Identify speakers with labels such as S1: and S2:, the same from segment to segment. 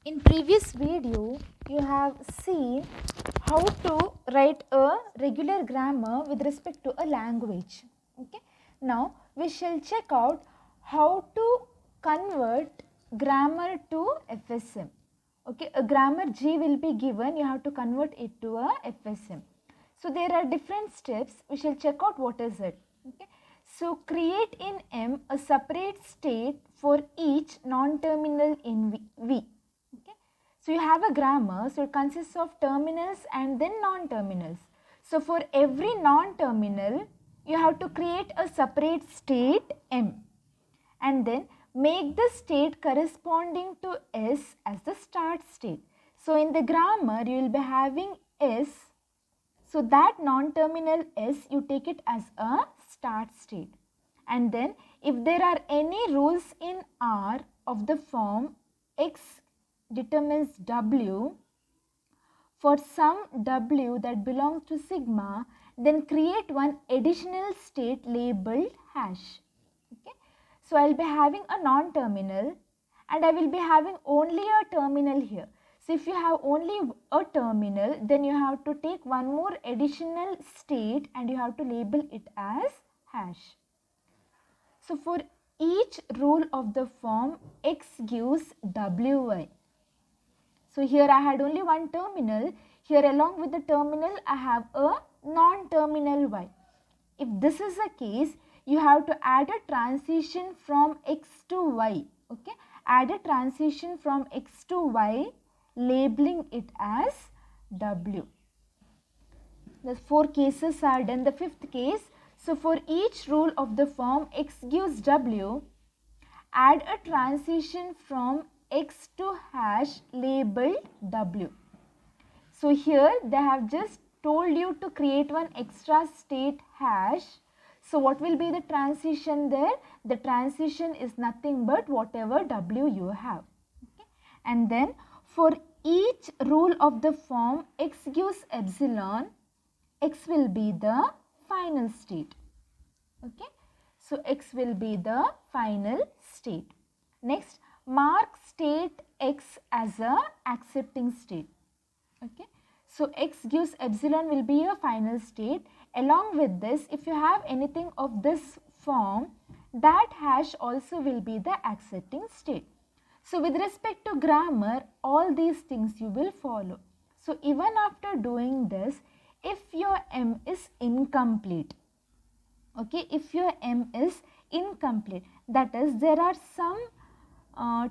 S1: In previous video, you have seen how to write a regular grammar with respect to a language. Okay. Now, we shall check out how to convert grammar to FSM. Okay, a grammar G will be given, you have to convert it to a FSM. So, there are different steps, we shall check out what is it. Okay. So, create in M a separate state for each non-terminal in V. Okay. So, you have a grammar, so it consists of terminals and then non-terminals. So, for every non-terminal, you have to create a separate state M and then make the state corresponding to S as the start state. So, in the grammar, you will be having S. So, that non-terminal S, you take it as a start state. And then, if there are any rules in R of the form X determines W for some W that belongs to sigma, then create one additional state labeled hash. Okay. So, I will be having a non-terminal and I will be having only a terminal here. So, if you have only a terminal, then you have to take one more additional state and you have to label it as hash. So, for each rule of the form X gives Wy. So, here I had only one terminal. Here along with the terminal, I have a non-terminal Y. If this is the case, you have to add a transition from X to Y. Okay, add a transition from X to Y, labeling it as W. The 4 cases are done. The 5th case, so for each rule of the form X gives W, add a transition from X to hash labeled W. So here they have just told you to create one extra state hash. So what will be the transition there? The transition is nothing but whatever W you have. Okay. And then for each rule of the form X gives epsilon, X will be the final state. Okay. So X will be the final state. Next, mark state X as a accepting state. Okay. So X gives epsilon will be a final state. Along with this, if you have anything of this form, that hash also will be the accepting state. So with respect to grammar, all these things you will follow. So even after doing this, if your M is incomplete, okay, if your M is incomplete, that is there are some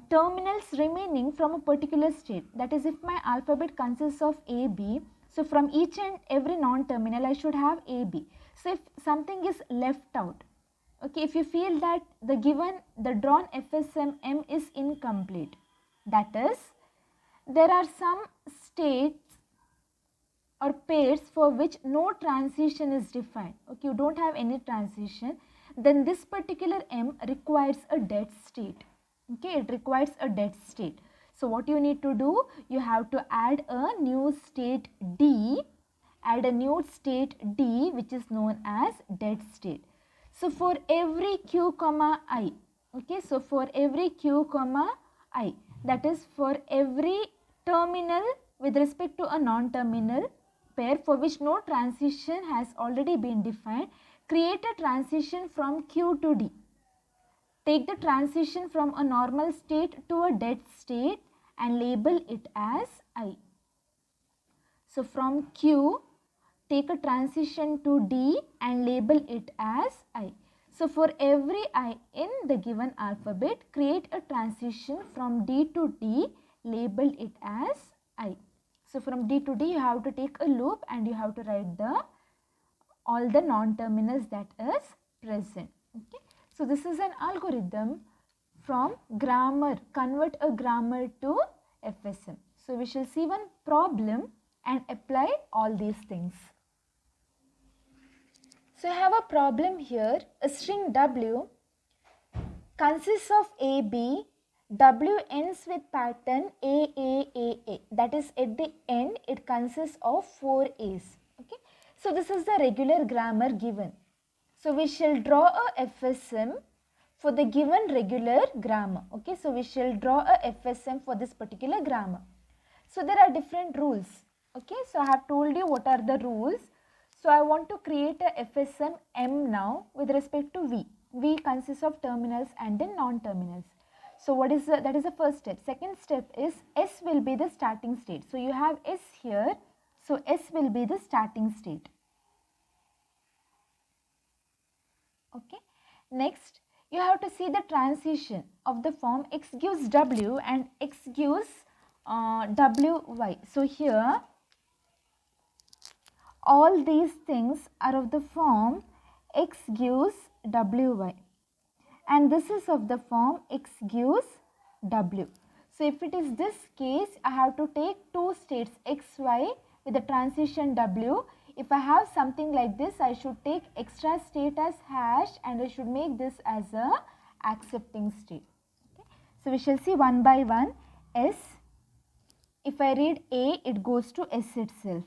S1: terminals remaining from a particular state. That is, if my alphabet consists of A, B, so from each and every non-terminal I should have A, B. So if something is left out, okay, if you feel that the drawn FSM M is incomplete, that is, there are some states or pairs for which no transition is defined. Okay, you don't have any transition, then this particular M requires a dead state. Okay, it requires a dead state. So what you need to do, you have to add a new state D, which is known as dead state. So for every Q comma I, okay, so for every Q comma I, that is for every terminal with respect to a non-terminal pair for which no transition has already been defined, create a transition from Q to D. Take the transition from a normal state to a dead state and label it as I. So from Q, take a transition to D and label it as I. So for every I in the given alphabet, create a transition from D to D, label it as I. So from D to D, you have to take a loop and you have to write all the non-terminals that is present. Okay. So this is an algorithm from grammar, convert a grammar to FSM. So we shall see one problem and apply all these things. So I have a problem here. A string W consists of A, B. W ends with pattern A. That is, at the end it consists of 4 A's. Okay. So this is the regular grammar given. So we shall draw a FSM for the given regular grammar. Okay, so we shall draw a FSM for this particular grammar. So there are different rules. Okay, so I have told you what are the rules. So I want to create a FSM M now with respect to V. V consists of terminals and then non-terminals. So that is the first step. Second step is S will be the starting state. So you have S here. So S will be the starting state. Okay. Next, you have to see the transition of the form X gives W and X gives WY. So here all these things are of the form X gives WY, and this is of the form X gives W. So if it is this case, I have to take two states XY with the transition W. If I have something like this, I should take extra state as hash and I should make this as a accepting state. Okay. So we shall see one by one. S, if I read A, it goes to S itself.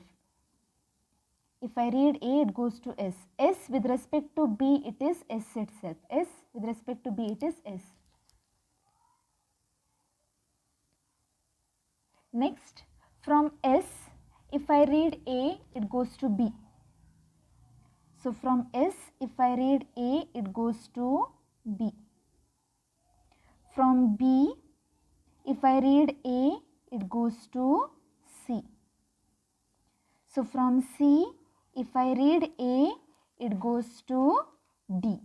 S1: If I read A, it goes to S. S with respect to B, it is S itself. S with respect to B, it is S. Next, from S, if I read A, it goes to B. So from S, if I read A, it goes to B. From B, if I read A, it goes to C. So from C, if I read A, it goes to D.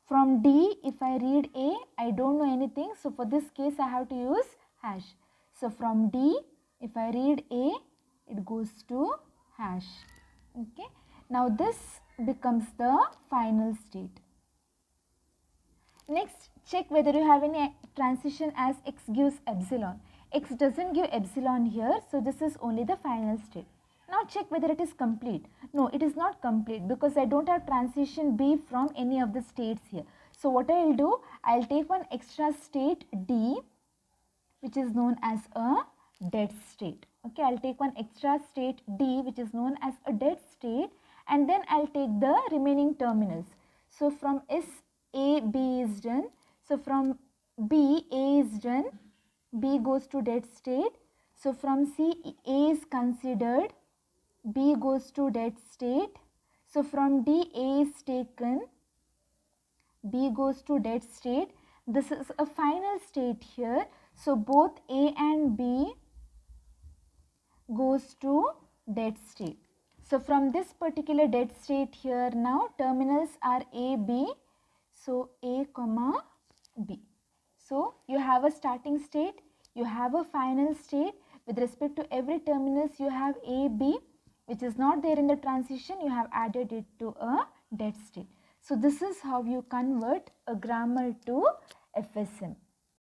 S1: From D, if I read A, I don't know anything. So for this case, I have to use hash. So from D, if I read A, it goes to hash. Okay. Now this becomes the final state. Next, check whether you have any transition as X gives epsilon. X doesn't give epsilon here, so this is only the final state. Now check whether it is complete. No, it is not complete because I don't have transition B from any of the states here. So what I will do, I will take one extra state D, which is known as a dead state. Okay, I will take one extra state D, which is known as a dead state, and then I will take the remaining terminals. So from S, A, B is done. So from B, A is done. B goes to dead state. So from C, A is considered. B goes to dead state. So from D, A is taken. B goes to dead state. This is a final state here. So both A and B goes to dead state. So from this particular dead state here now, terminals are A, B. So A comma B. So you have a starting state, you have a final state. With respect to every terminals, you have A, B, which is not there in the transition, you have added it to a dead state. So this is how you convert a grammar to FSM.